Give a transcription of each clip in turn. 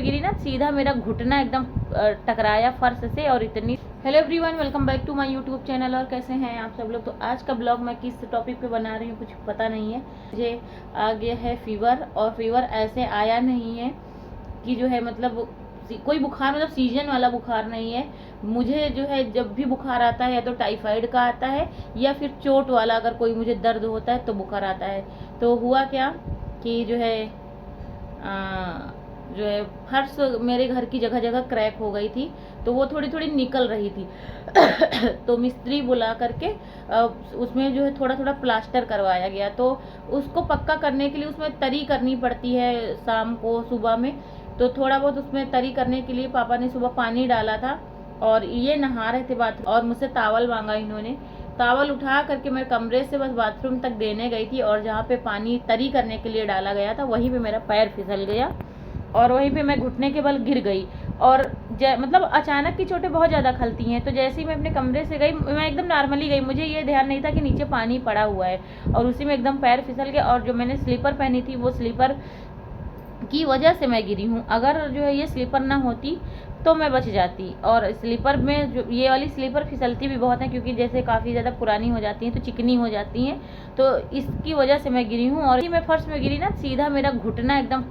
में गिरी ना, सीधा मेरा घुटना एकदम टकराया फर्श से। और इतनी hello everyone, welcome back to my YouTube channel. और कैसे हैं आप सब लोग। तो आज का ब्लॉग मैं किस टॉपिक पे बना रही हूँ कुछ पता नहीं है। मुझे आ गया है फीवर, और फीवर ऐसे आया नहीं है कि जो है मतलब कोई बुखार, मतलब सीजन वाला बुखार नहीं है। मुझे जो है जब भी बुखार आता है या तो टाइफाइड का आता है या फिर चोट वाला, अगर कोई मुझे दर्द होता है तो बुखार आता है। तो हुआ क्या कि जो है फर्श मेरे घर की जगह जगह क्रैक हो गई थी, तो वो थोड़ी थोड़ी निकल रही थी। तो मिस्त्री बुला करके उसमें जो है थोड़ा थोड़ा प्लास्टर करवाया गया। तो उसको पक्का करने के लिए उसमें तरी करनी पड़ती है शाम को सुबह में। तो थोड़ा बहुत उसमें तरी करने के लिए पापा ने सुबह पानी डाला था, और ये नहा रहे थे बाथरूम, और मुझसे तावल मांगा इन्होंने। तावल उठा करके मैं कमरे से बस बाथरूम तक देने गई थी, और जहाँ पे पानी तरी करने के लिए डाला गया था वहीं पे मेरा पैर फिसल गया, और वहीं पे मैं घुटने के बल गिर गई। और मतलब अचानक की चोटें बहुत ज़्यादा खलती हैं। तो जैसे ही मैं अपने कमरे से गई, मैं एकदम नॉर्मली गई, मुझे ये ध्यान नहीं था कि नीचे पानी पड़ा हुआ है, और उसी में एकदम पैर फिसल गया। और जो मैंने स्लीपर पहनी थी वो स्लीपर की वजह से मैं गिरी हूँ। अगर जो है ये स्लीपर ना होती तो मैं बच जाती। और स्लीपर में जो ये वाली स्लीपर फिसलती भी बहुत है, क्योंकि जैसे काफ़ी ज़्यादा पुरानी हो जाती हैं तो चिकनी हो जाती हैं, तो इसकी वजह से मैं गिरी हूँ। और मैं फर्श में गिरी ना, सीधा मेरा घुटना एकदम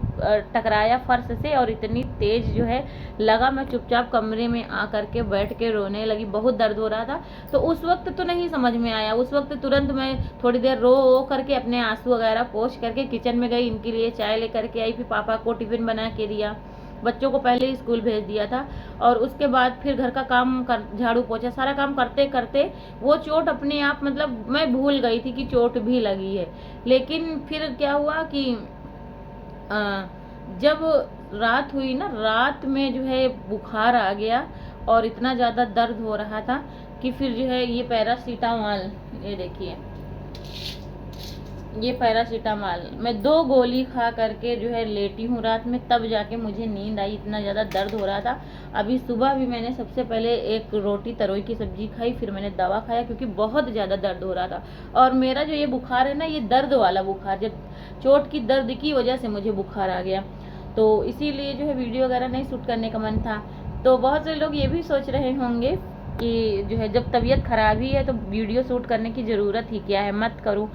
टकराया फर्श से, और इतनी तेज़ जो है लगा। मैं चुपचाप कमरे में आ करके बैठ के रोने लगी, बहुत दर्द हो रहा था। तो उस वक्त तो नहीं समझ में आया, उस वक्त तुरंत मैं थोड़ी देर रो करके अपने आंसू वगैरह पोंछ करके किचन में गई, इनके लिए चाय लेकर के आई, फिर पापा को टिफ़िन बना के दिया, बच्चों को पहले ही स्कूल भेज दिया था। और उसके बाद फिर घर का काम कर, झाड़ू पोछा सारा काम करते करते वो चोट अपने आप, मतलब मैं भूल गई थी कि चोट भी लगी है। लेकिन फिर क्या हुआ कि जब रात हुई ना, रात में जो है बुखार आ गया, और इतना ज़्यादा दर्द हो रहा था कि फिर जो है ये पैरासीटामॉल, ये देखिए ये पैरासीटामॉल मैं 2 गोली खा करके जो है लेटी हूँ रात में, तब जाके मुझे नींद आई। इतना ज़्यादा दर्द हो रहा था। अभी सुबह भी मैंने सबसे पहले एक रोटी तरोई की सब्जी खाई, फिर मैंने दवा खाया, क्योंकि बहुत ज़्यादा दर्द हो रहा था। और मेरा जो ये बुखार है ना, ये दर्द वाला बुखार, जब चोट की दर्द की वजह से मुझे बुखार आ गया, तो इसीलिए जो है वीडियो वगैरह नहीं शूट करने का मन था। तो बहुत से लोग ये भी सोच रहे होंगे कि जो है जब तबीयत ख़राब ही है तो वीडियो शूट करने की ज़रूरत ही क्या है, मत करूँ।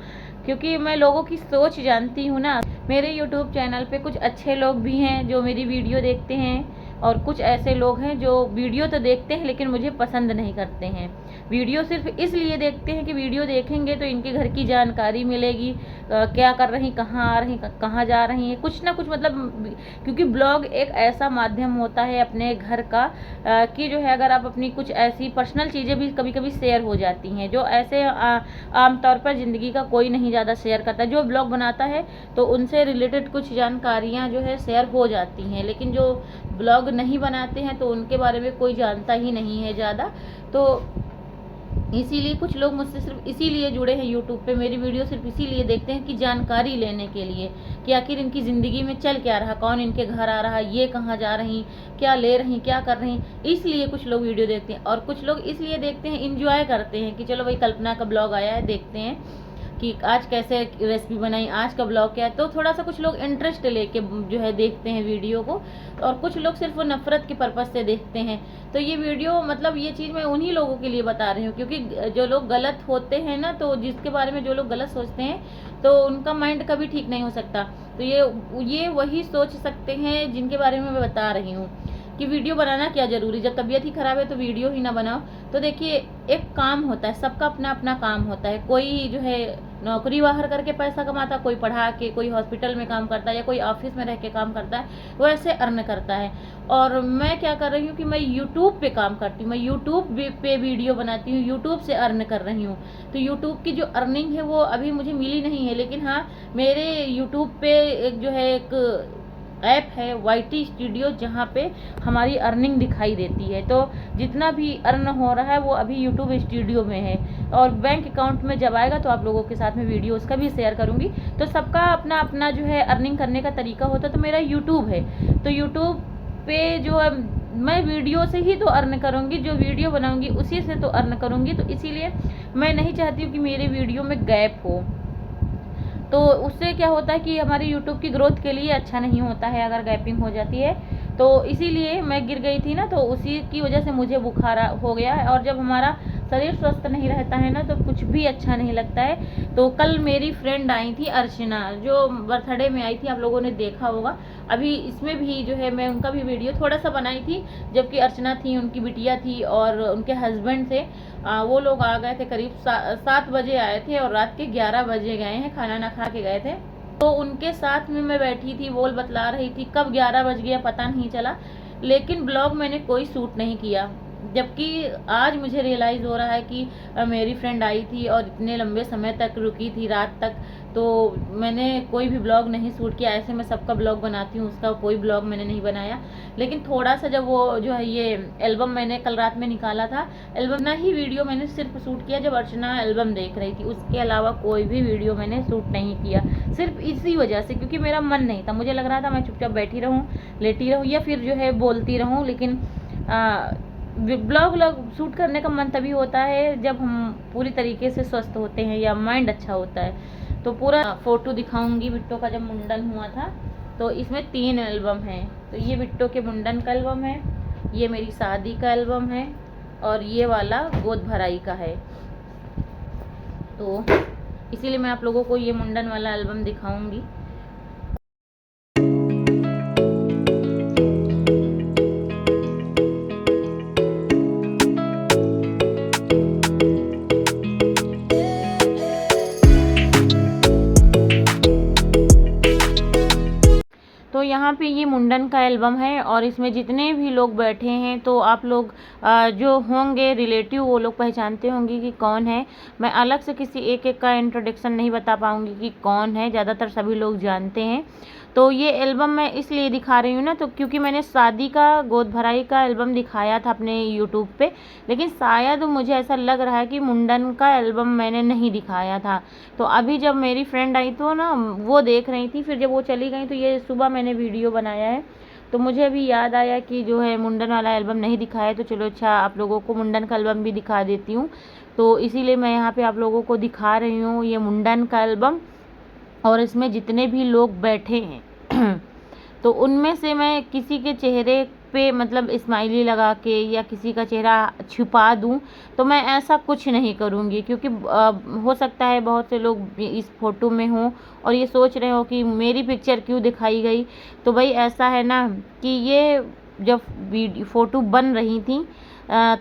क्योंकि मैं लोगों की सोच जानती हूँ ना। मेरे यूट्यूब चैनल पे कुछ अच्छे लोग भी हैं जो मेरी वीडियो देखते हैं, और कुछ ऐसे लोग हैं जो वीडियो तो देखते हैं लेकिन मुझे पसंद नहीं करते हैं। वीडियो सिर्फ इसलिए देखते हैं कि वीडियो देखेंगे तो इनके घर की जानकारी मिलेगी, क्या कर रही, कहाँ आ रही, कहाँ जा रही हैं, कुछ ना कुछ, मतलब क्योंकि ब्लॉग एक ऐसा माध्यम होता है अपने घर का कि जो है अगर आप अपनी कुछ ऐसी पर्सनल चीज़ें भी कभी कभी शेयर हो जाती हैं, जो ऐसे आमतौर पर ज़िंदगी का कोई नहीं ज़्यादा शेयर करता। जो ब्लॉग बनाता है तो उनसे रिलेटेड कुछ जानकारियाँ जो है शेयर हो जाती हैं, लेकिन जो ब्लॉग नहीं बनाते हैं तो उनके बारे में कोई जानता ही नहीं है ज़्यादा। तो इसीलिए कुछ लोग मुझसे सिर्फ इसीलिए जुड़े हैं यूट्यूब पे, मेरी वीडियो सिर्फ इसीलिए देखते हैं कि जानकारी लेने के लिए, कि आखिर इनकी ज़िंदगी में चल क्या रहा, कौन इनके घर आ रहा, ये कहाँ जा रही, क्या ले रही, क्या कर रही। इसलिए कुछ लोग वीडियो देखते हैं, और कुछ लोग इसलिए देखते हैं, इंजॉय करते हैं कि चलो भाई कल्पना का ब्लॉग आया है, देखते हैं कि आज कैसे रेसिपी बनाई, आज का ब्लॉग क्या है। तो थोड़ा सा कुछ लोग इंटरेस्ट लेके जो है देखते हैं वीडियो को, और कुछ लोग सिर्फ वो नफ़रत के पर्पज़ से देखते हैं। तो ये वीडियो, मतलब ये चीज़ मैं उन्हीं लोगों के लिए बता रही हूँ, क्योंकि जो लोग गलत होते हैं ना, तो जिसके बारे में जो लोग गलत सोचते हैं तो उनका माइंड कभी ठीक नहीं हो सकता। तो ये वही सोच सकते हैं जिनके बारे में मैं बता रही हूँ कि वीडियो बनाना क्या ज़रूरी, जब तबीयत ही ख़राब है तो वीडियो ही ना बनाओ। तो देखिए, एक काम होता है, सबका अपना अपना काम होता है। कोई जो है नौकरी बाहर करके पैसा कमाता, कोई पढ़ा के, कोई हॉस्पिटल में काम करता है, या कोई ऑफिस में रह के काम करता है, वो ऐसे अर्न करता है। और मैं क्या कर रही हूँ कि मैं यूट्यूब पे काम करती हूँ, मैं यूट्यूब पे वीडियो बनाती हूँ, यूट्यूब से अर्न कर रही हूँ। तो यूट्यूब की जो अर्निंग है वो अभी मुझे मिली नहीं है, लेकिन हाँ, मेरे यूट्यूब पे एक जो है एक ऐप है YT स्टूडियो, जहाँ पे हमारी अर्निंग दिखाई देती है। तो जितना भी अर्न हो रहा है वो अभी यूट्यूब स्टूडियो में है, और बैंक अकाउंट में जब आएगा तो आप लोगों के साथ में वीडियो उसका भी शेयर करूँगी। तो सबका अपना अपना जो है अर्निंग करने का तरीका होता है। तो मेरा यूट्यूब है, तो यूट्यूब पे जो है मैं वीडियो से ही तो अर्न करूँगी, जो वीडियो बनाऊँगी उसी से तो अर्न करूँगी। तो इसीलिए मैं नहीं चाहती हूँ कि मेरे वीडियो में गैप हो। तो उससे क्या होता है कि हमारे यूट्यूब की ग्रोथ के लिए अच्छा नहीं होता है अगर गैपिंग हो जाती है। तो इसीलिए मैं गिर गई थी ना, तो उसी की वजह से मुझे बुखार हो गया है। और जब हमारा शरीर स्वस्थ नहीं रहता है ना तो कुछ भी अच्छा नहीं लगता है। तो कल मेरी फ्रेंड आई थी अर्चना, जो बर्थडे में आई थी, आप लोगों ने देखा होगा। अभी इसमें भी जो है मैं उनका भी वीडियो थोड़ा सा बनाई थी, जबकि अर्चना थी, उनकी बिटिया थी और उनके हस्बैंड थे। वो लोग आ गए थे करीब 7 बजे आए थे और रात के 11 बजे गए हैं, खाना ना खा के गए थे। तो उनके साथ में मैं बैठी थी, बोल बतला रही थी, कब 11 बज गया पता नहीं चला। लेकिन ब्लॉग मैंने कोई शूट नहीं किया, जबकि आज मुझे रियलाइज़ हो रहा है कि मेरी फ्रेंड आई थी और इतने लंबे समय तक रुकी थी, रात तक। तो मैंने कोई भी ब्लॉग नहीं शूट किया। ऐसे मैं सबका ब्लॉग बनाती हूँ, उसका कोई ब्लॉग मैंने नहीं बनाया। लेकिन थोड़ा सा जब वो जो है ये एल्बम मैंने कल रात में निकाला था, एल्बम ना ही वीडियो मैंने सिर्फ शूट किया जब अर्चना एल्बम देख रही थी। उसके अलावा कोई भी वीडियो मैंने शूट नहीं किया, सिर्फ इसी वजह से, क्योंकि मेरा मन नहीं था। मुझे लग रहा था मैं चुपचाप बैठी रहूँ, लेटी रहूँ या फिर जो है बोलती रहूँ। लेकिन ब्लॉग शूट करने का मन तभी होता है जब हम पूरी तरीके से स्वस्थ होते हैं या माइंड अच्छा होता है। तो पूरा फ़ोटो दिखाऊंगी बिट्टो का जब मुंडन हुआ था। तो इसमें 3 एल्बम हैं। तो ये बिट्टो के मुंडन का एल्बम है, ये मेरी शादी का एल्बम है और ये वाला गोद भराई का है। तो इसीलिए मैं आप लोगों को ये मुंडन वाला एल्बम दिखाऊंगी। तो यहाँ पे ये मुंडन का एल्बम है और इसमें जितने भी लोग बैठे हैं, तो आप लोग जो होंगे रिलेटिव वो लोग पहचानते होंगे कि कौन है। मैं अलग से किसी एक का इंट्रोडक्शन नहीं बता पाऊँगी कि कौन है, ज़्यादातर सभी लोग जानते हैं। तो ये एल्बम मैं इसलिए दिखा रही हूँ ना, तो क्योंकि मैंने शादी का गोद भराई का एल्बम दिखाया था अपने यूट्यूब पे, लेकिन शायद मुझे ऐसा लग रहा है कि मुंडन का एल्बम मैंने नहीं दिखाया था। तो अभी जब मेरी फ्रेंड आई तो ना वो देख रही थी, फिर जब वो चली गई तो ये सुबह मैंने वीडियो बनाया है। तो मुझे अभी याद आया कि जो है मुंडन वाला एल्बम नहीं दिखाया, तो चलो अच्छा आप लोगों को मुंडन का एल्बम भी दिखा देती हूँ। तो इसीलिए मैं यहाँ पे आप लोगों को दिखा रही हूँ ये मुंडन का एल्बम। और इसमें जितने भी लोग बैठे हैं तो उनमें से मैं किसी के चेहरे पे मतलब स्माइली लगा के या किसी का चेहरा छुपा दूं, तो मैं ऐसा कुछ नहीं करूंगी। क्योंकि हो सकता है बहुत से लोग इस फ़ोटो में हों और ये सोच रहे हो कि मेरी पिक्चर क्यों दिखाई गई। तो भाई ऐसा है ना कि ये जब फ़ोटो बन रही थी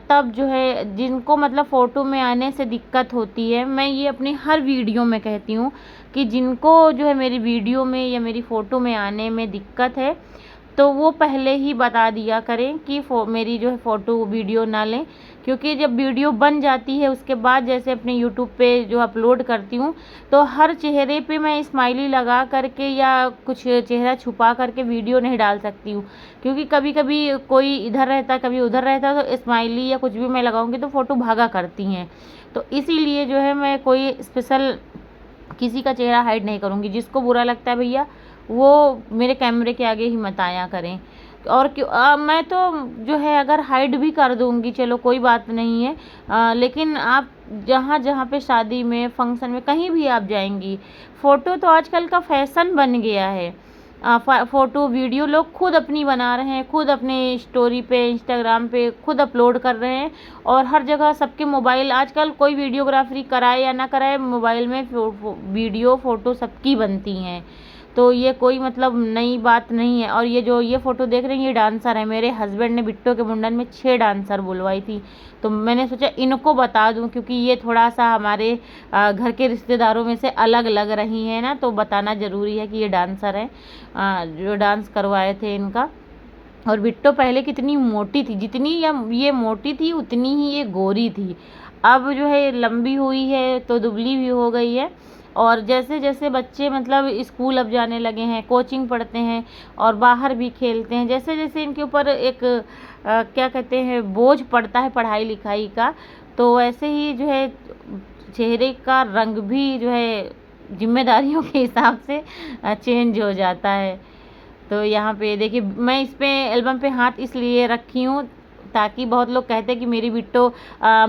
तब जो है जिनको मतलब फ़ोटो में आने से दिक्कत होती है, मैं ये अपनी हर वीडियो में कहती हूँ कि जिनको जो है मेरी वीडियो में या मेरी फ़ोटो में आने में दिक्कत है, तो वो पहले ही बता दिया करें कि मेरी जो है फ़ोटो वीडियो ना लें। क्योंकि जब वीडियो बन जाती है उसके बाद जैसे अपने यूट्यूब पे जो अपलोड करती हूँ, तो हर चेहरे पे मैं स्माइली लगा करके या कुछ चेहरा छुपा करके वीडियो नहीं डाल सकती हूँ। क्योंकि कभी कभी कोई इधर रहता कभी उधर रहता, तो स्माइली या कुछ भी मैं लगाऊंगी तो फ़ोटो भागा करती हैं। तो इसीलिए जो है मैं कोई स्पेशल किसी का चेहरा हाइड नहीं करूँगी। जिसको बुरा लगता है भैया वो मेरे कैमरे के आगे ही मत आया करें। और क्यों मैं तो जो है अगर हाइड भी कर दूँगी चलो कोई बात नहीं है, लेकिन आप जहाँ जहाँ पे शादी में फंक्शन में कहीं भी आप जाएंगी, फ़ोटो तो आजकल का फैशन बन गया है। फ़ोटो वीडियो लोग खुद अपनी बना रहे हैं, खुद अपने स्टोरी पे इंस्टाग्राम पे खुद अपलोड कर रहे हैं। और हर जगह सबके मोबाइल, आजकल कोई वीडियोग्राफरी कराए या ना कराए, मोबाइल में वीडियो फ़ोटो सबकी बनती हैं। तो ये कोई मतलब नई बात नहीं है। और ये फ़ोटो देख रहे हैं ये डांसर है। मेरे हस्बैंड ने बिट्टो के मुंडन में 6 डांसर बुलवाई थी, तो मैंने सोचा इनको बता दूं क्योंकि ये थोड़ा सा हमारे घर के रिश्तेदारों में से अलग लग रही हैं ना, तो बताना ज़रूरी है कि ये डांसर हैं जो डांस करवाए थे इनका। और बिट्टो पहले कितनी मोटी थी, जितनी ये मोटी थी उतनी ही ये गोरी थी। अब जो है लंबी हुई है तो दुबली भी हो गई है। और जैसे जैसे बच्चे मतलब स्कूल अब जाने लगे हैं, कोचिंग पढ़ते हैं और बाहर भी खेलते हैं, जैसे जैसे इनके ऊपर एक क्या कहते हैं बोझ पड़ता है पढ़ाई लिखाई का, तो वैसे ही जो है चेहरे का रंग भी जो है जिम्मेदारियों के हिसाब से चेंज हो जाता है। तो यहाँ पे देखिए मैं इस पे एल्बम पे हाथ इसलिए रखी हूँ ताकि बहुत लोग कहते हैं कि मेरी बिट्टो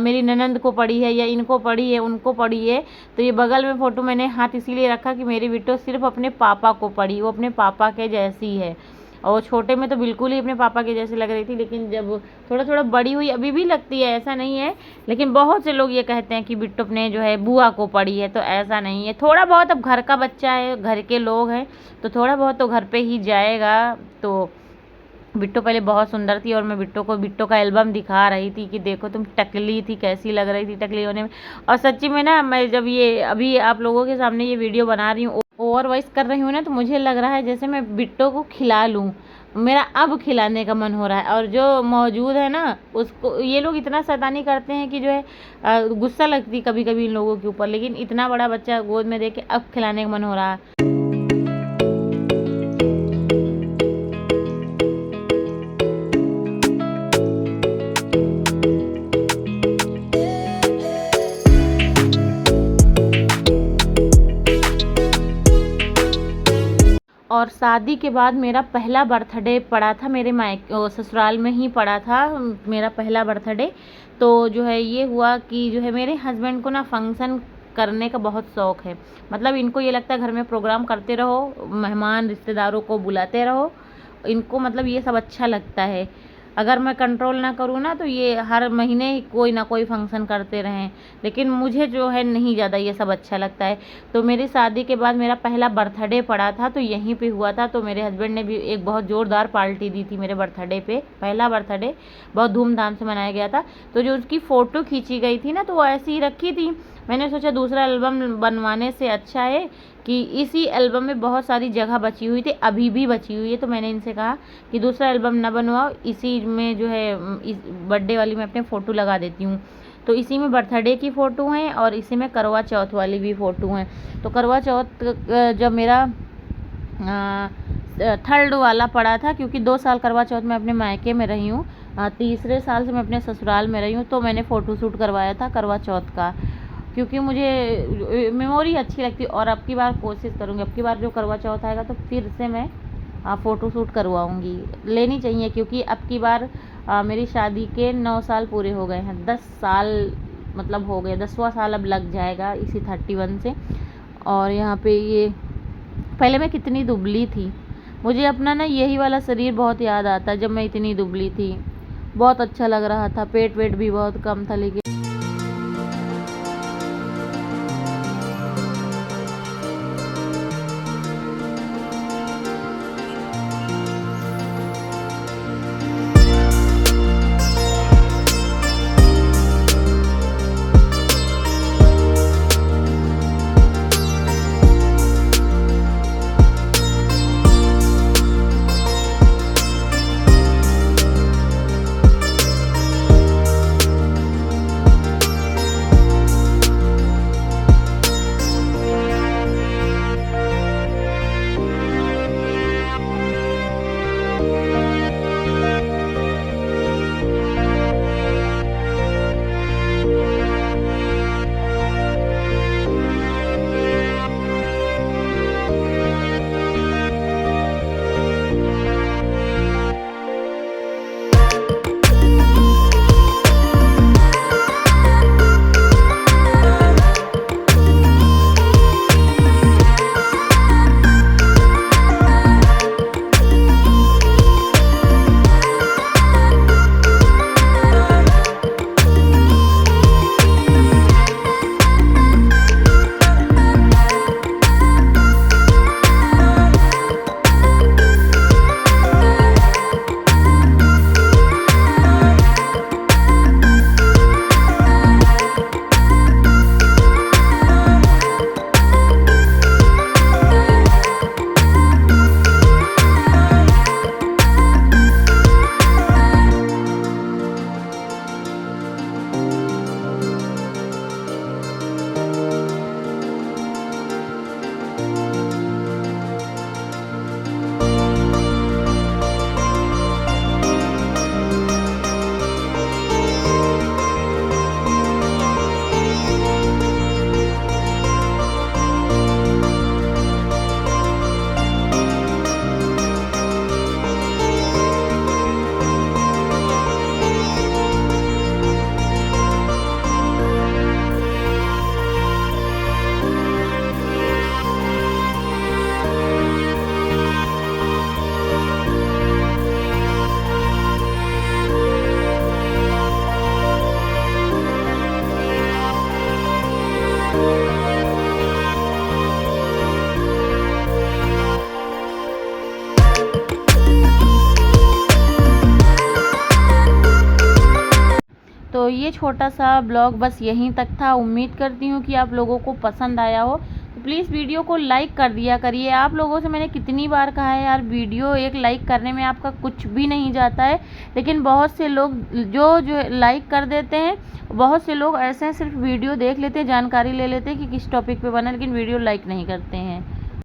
मेरी ननंद को पड़ी है या इनको पड़ी है उनको पड़ी है। तो ये बगल में फ़ोटो मैंने हाथ इसीलिए रखा कि मेरी बिट्टो सिर्फ अपने पापा को पड़ी, वो अपने पापा के जैसी है। और छोटे में तो बिल्कुल ही अपने पापा के जैसे लग रही थी, लेकिन जब थोड़ा थोड़ा बड़ी हुई अभी भी लगती है, ऐसा नहीं है। लेकिन बहुत से लोग ये कहते हैं कि बिट्टू अपने जो है बुआ को पड़ी है, तो ऐसा नहीं है। थोड़ा बहुत अब घर का बच्चा है, घर के लोग हैं, तो थोड़ा बहुत तो घर पे ही जाएगा। तो बिट्टो पहले बहुत सुंदर थी और मैं बिट्टो का एल्बम दिखा रही थी कि देखो तुम टकली थी, कैसी लग रही थी टकली होने में। और सच्ची में ना, मैं जब ये अभी आप लोगों के सामने ये वीडियो बना रही हूँ, ओवर वॉइस कर रही हूँ ना, तो मुझे लग रहा है जैसे मैं बिट्टो को खिला लूँ। मेरा अब खिलाने का मन हो रहा है। और जो मौजूद है ना, उसको ये लोग इतना शैतानी करते हैं कि जो है गुस्सा लगती कभी कभी इन लोगों के ऊपर, लेकिन इतना बड़ा बच्चा गोद में देख के अब खिलाने का मन हो रहा है। और शादी के बाद मेरा पहला बर्थडे पड़ा था मेरे ससुराल में ही पड़ा था मेरा पहला बर्थडे। तो जो है ये हुआ कि जो है मेरे हस्बैंड को ना फंक्शन करने का बहुत शौक़ है। मतलब इनको ये लगता है घर में प्रोग्राम करते रहो, मेहमान रिश्तेदारों को बुलाते रहो, इनको मतलब ये सब अच्छा लगता है। अगर मैं कंट्रोल ना करूँ ना, तो ये हर महीने कोई ना कोई फंक्शन करते रहें, लेकिन मुझे जो है नहीं ज़्यादा ये सब अच्छा लगता है। तो मेरी शादी के बाद मेरा पहला बर्थडे पड़ा था, तो यहीं पे हुआ था। तो मेरे हस्बैंड ने भी एक बहुत ज़ोरदार पार्टी दी थी मेरे बर्थडे पे। पहला बर्थडे बहुत धूमधाम से मनाया गया था। तो जो उसकी फ़ोटो खींची गई थी ना, तो वो ऐसी ही रखी थी। मैंने सोचा दूसरा एल्बम बनवाने से अच्छा है कि इसी एल्बम में बहुत सारी जगह बची हुई थी, अभी भी बची हुई है। तो मैंने इनसे कहा कि दूसरा एल्बम ना बनवाओ, इसी में जो है इस बर्थडे वाली में अपने फ़ोटो लगा देती हूँ। तो इसी में बर्थडे की फ़ोटो हैं और इसी में करवा चौथ वाली भी फ़ोटो हैं। तो करवा चौथ जब मेरा थर्ड वाला पड़ा था, क्योंकि 2 साल करवा चौथ में अपने मायके में रही हूँ, तीसरे साल से मैं अपने ससुराल में रही हूँ, तो मैंने फ़ोटो शूट करवाया था करवा चौथ का, क्योंकि मुझे मेमोरी अच्छी लगती। और अब की बार कोशिश करूँगी, अब की बार जो करवा चौथ आएगा तो फिर से मैं फ़ोटो शूट करवाऊँगी, लेनी चाहिए। क्योंकि अब की बार मेरी शादी के 9 साल पूरे हो गए हैं, 10 साल मतलब हो गए, 10वां साल अब लग जाएगा इसी 31 से। और यहाँ पे ये पहले मैं कितनी दुबली थी, मुझे अपना ना यही वाला शरीर बहुत याद आता है, जब मैं इतनी दुबली थी, बहुत अच्छा लग रहा था, पेट वेट भी बहुत कम था। लेकिन तो ये छोटा सा ब्लॉग बस यहीं तक था। उम्मीद करती हूँ कि आप लोगों को पसंद आया हो। तो प्लीज़ वीडियो को लाइक कर दिया करिए। आप लोगों से मैंने कितनी बार कहा है यार, वीडियो एक लाइक करने में आपका कुछ भी नहीं जाता है, लेकिन बहुत से लोग जो लाइक कर देते हैं, बहुत से लोग ऐसे हैं सिर्फ वीडियो देख लेते हैं, जानकारी ले लेते हैं कि किस टॉपिक पे बना, लेकिन वीडियो लाइक नहीं करते हैं।